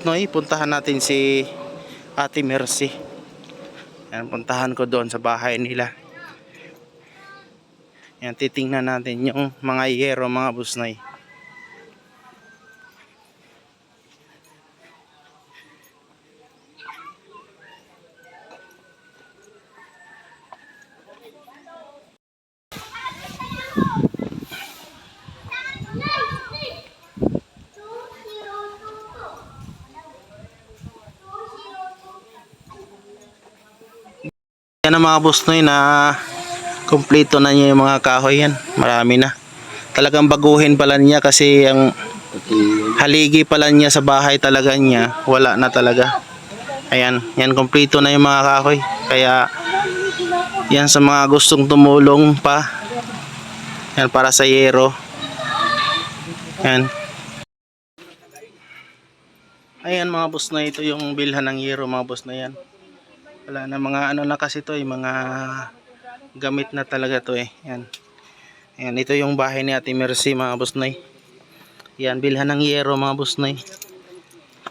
Noy, puntahan natin si Ate Mercy. Yan, puntahan ko doon sa bahay nila. Yan, titingnan natin yung mga yero mga Boss Noy. Yan ang mga Boss Noy na kumpleto na niya yung mga kahoy yan. Marami na. Talagang baguhin pala niya kasi ang haligi pala niya sa bahay talaga niya. Wala na talaga. Ayan. Yan kumpleto na yung mga kahoy. Kaya yan sa mga gustong tumulong pa. Yan para sa yero. Yan. Ayan mga Boss Noy. Ito yung bilhan ng yero mga Boss Noy yan. Wala na mga ano na kasi to mga gamit na talaga to Yan. Ayan, ito yung bahay ni Ate Mercy mga Boss Noy. Yan, bilhan ng yero mga Boss Noy.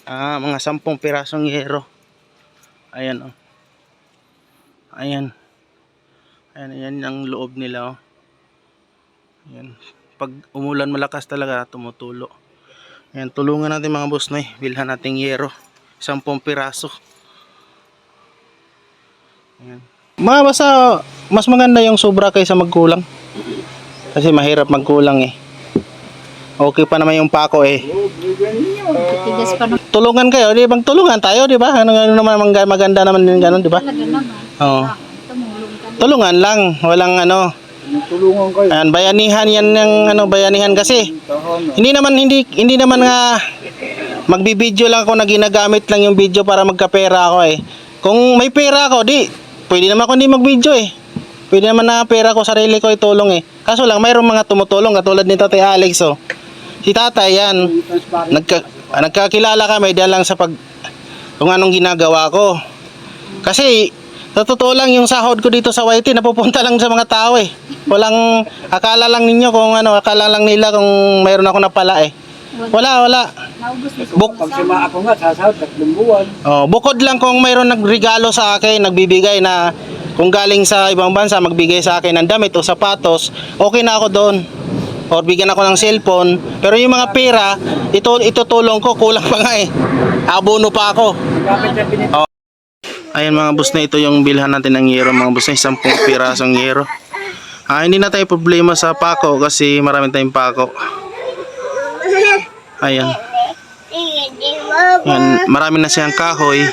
Mga 10 pirasong yero. Ayan oh. Ayan. Ayan ang loob nila oh. Ayan. Pag umulan malakas talaga tumutulo. Ayan, tulungan natin mga Boss Noy. Bilhan nating yero. 10 piraso. Ayan. Basta mas maganda yung sobra kaysa magkulang. Kasi mahirap magkulang Okay pa naman yung pako Tulungan kayo, di bang tulungan tayo, di ba? Ano naman maganda naman din ganun, di ba? Oo. Tulungan lang, walang tulungan kayo. Ayan, bayanihan yan ng bayanihan kasi. Hindi naman nga magbibideo lang ako na ginagamit lang yung video para magkapera ako Kung may pera ako, pwede naman ako hindi mag-video Pwede naman na pera ko, sarili ko itulong Kaso lang, mayroong mga tumutulong katulad ni Tatay Alex Si Tatay yan, nagkakilala kami dahil lang sa kung anong ginagawa ko. Kasi, sa totoo lang yung sahod ko dito sa YT, napupunta lang sa mga tao Walang, akala lang ninyo akala lang nila kung mayroon ako napala Wala. Pag sima ako nga, sasahod 3 buwan. Bukod lang kung mayroon nagregalo sa akin, nagbibigay na kung galing sa ibang bansa, magbigay sa akin ng damit o sapatos, okay na ako doon. Or bigyan ako ng cellphone. Pero yung mga pera, itutulong ko, kulang pa nga Abono pa ako. Ayan mga Boss Noy, ito yung bilhan natin ng yero mga Boss Noy, 10 pirasong yero. Hindi na tayo problema sa pako kasi marami tayong pako. Ayan. Ayan, marami na siyang kahoy.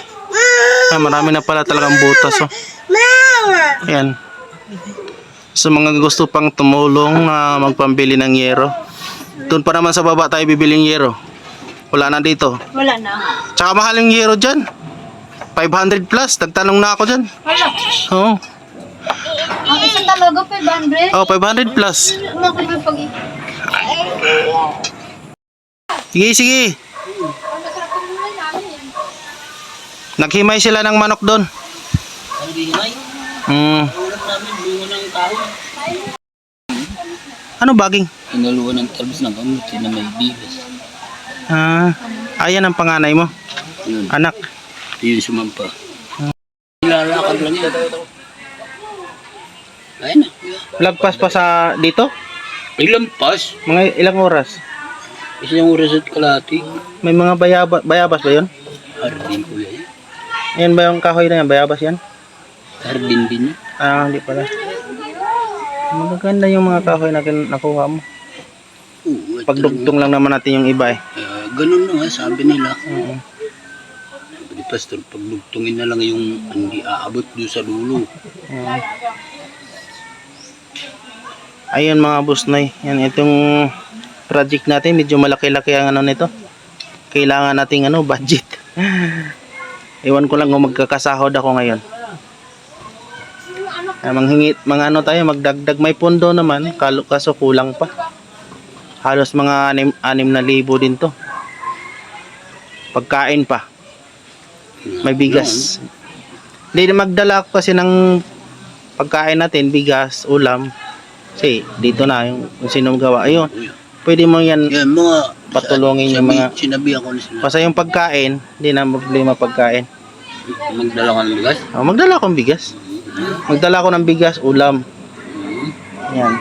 Marami na pala talagang butas Ayan. Sa mga gusto pang tumulong magpambili ng yero, doon pa naman sa baba tayo bibiling yero. Wala na dito. Wala na. Tsaka mahal yung yero dyan, 500 plus. Nagtanong na ako dyan. Wala. Oo. Ang isa talaga 500? 500 plus. Sige. Naghimay sila ng manok doon. Ano baging? Inaluan ng talbos ng kamuti na may bigas. Ayan ang panganay mo. Anak. Yun sumampa. Nilalakad lang yan. Ayun na. Lagpas pa sa dito? Ilampas. Mga ilang oras? Isang oras at kalahati. May mga bayabas ba yun? Hardin ko yan. Ayan ba yung kahoy na yan? Bayabas yan? Hardin din. Hindi pala. Magaganda yung mga kahoy na nakuha mo. Pagdugtong lang naman natin yung iba Ganun na nga sabi nila. Sabi ni Pastor, pagdugtungin na lang yung hindi aabot doon sa dulo. Ayun mga Boss Noy. Yan itong project natin. Medyo malaki-laki ang nito. Kailangan nating budget. Iwan ko lang kung magkakasahod ako ngayon. Manghingit, tayo, magdagdag. May pondo naman, kaso kulang pa. Halos mga 6,000 din to. Pagkain pa. May bigas. Hindi na magdala ako kasi ng pagkain natin, bigas, ulam. Kasi dito na yung sino gawa. Ayun. Pwede mo yan. Yan, mga patulungin yung mga... Sinabi ako na sila. Basta yung pagkain, hindi na problema pagkain. Magdala ka ng bigas? Magdala akong bigas. Magdala ako ng bigas, ulam. Yan.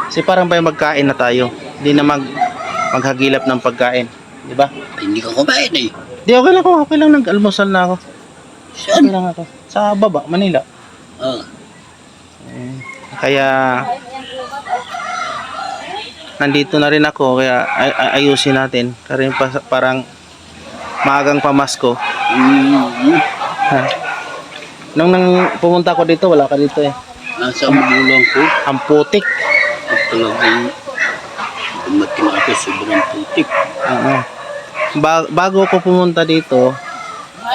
Kasi parang ba yung magkain na tayo. Hindi na maghagilap ng pagkain. Di ba? Ay, hindi ka kumain eh. Di, okay lang ako. Okay lang, nag-almusal na ako. Saan? Okay lang ako. Sa baba, Manila. Ah, Kaya nandito na rin ako, kaya ayusin natin. Kasi parang maagang pamasko. Ha? Nung pumunta ko dito, wala ka dito eh. nasa magulang ko. Ang putik. At talagang dumating ako sobrang putik. Bago ako pumunta dito,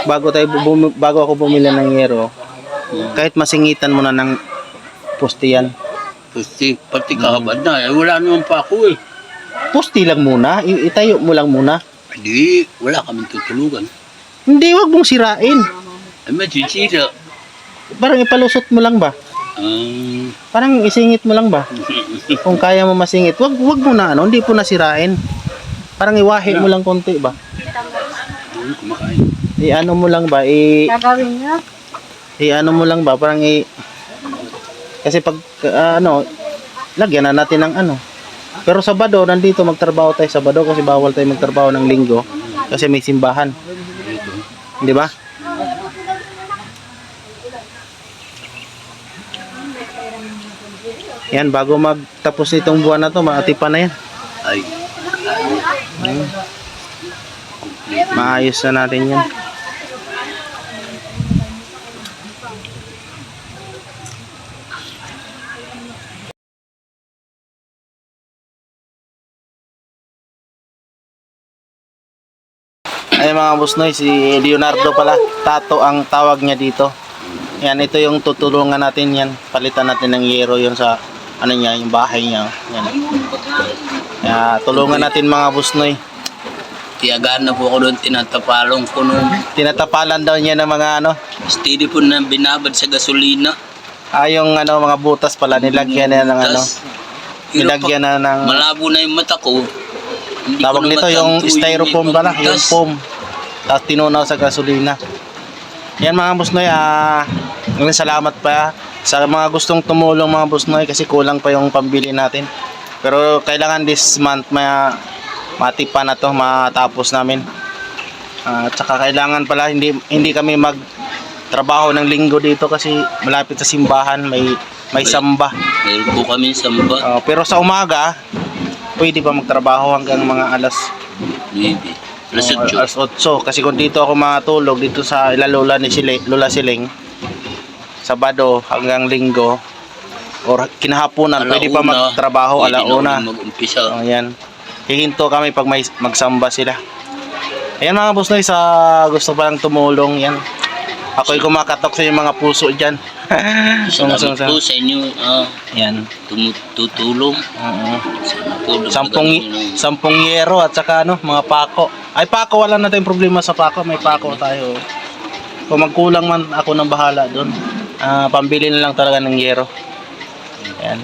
bago ako bumili ng yero, kahit masingitan mo na ng pustiyan. Putik, pati kahabad na. Eh, wala naman pa ako eh. Pusti lang muna, itayo mo lang muna. Hindi, wala kaming tutulugan. Hindi, wag mong sirain. Ay, masisira. Parang ipalusot mo lang ba? Parang isingit mo lang ba? Kung kaya mo masingit, wag mo na hindi po nasirain. Parang iwahi mo lang konti ba? Kumakain. I-ano mo lang ba? Gagawin niya. I-ano mo lang ba? Parang kasi pag lagyan na natin ng ano. Pero Sabado, nandito magtrabaho tayo Sabado kasi bawal tayo magtrabaho ng Linggo kasi may simbahan. Di ba? Yan, bago magtapos nitong buwan na to, maatipan na yan. Ay, Maayos na natin yan. Ay mga busnoy, si Leonardo pala, Tato ang tawag niya dito. Yan, ito yung tutulungan natin yan. Palitan natin ng yero yun sa ano niya, yung bahay niya. Yan. Kaya tulungan natin mga busnoy. tiyagaan na po ako doon, tinatapalong ko nung Tinatapalan daw niya ng mga steady po na binabad sa gasolina. yung mga butas pala nilagyan na ng Tas, nilagyan na ng malabo na yung mata ko. Hindi ko tawag na nito yung matanto styrofoam ibang pala, yung butas. foam. Tapos tinunaw sa gasolina. Yan mga busnoy, salamat pa sa mga gustong tumulong mga busnoy kasi kulang pa yung pambili natin. Pero kailangan this month matipan na to, matapos namin. At saka kailangan pala hindi kami magtrabaho ng Linggo dito kasi malapit sa simbahan, may samba. Mayroon po kami samba. Pero sa umaga pwede pa magtrabaho hanggang mga alas Maybe. alas 8 kasi kung dito ako matulog dito sa Lola Siling Sabado hanggang Linggo or kinahaponan pwede pa magtrabaho alauna. Mag-umpisa. Yan. Hihinto kami pag may magsamba sila. Ayan mga busnoy, sa gusto palang tumulong yan. Ako'y kumakatok sa yung mga puso dyan. Salamat po sa inyo. Yan. Tutulong. Sana po. 10 yero at saka mga pako. Ay pako, wala na tayong problema sa pako. May pako tayo. Kung magkulang man ako ng bahala doon. Pambili na lang talaga ng yero. Ayan.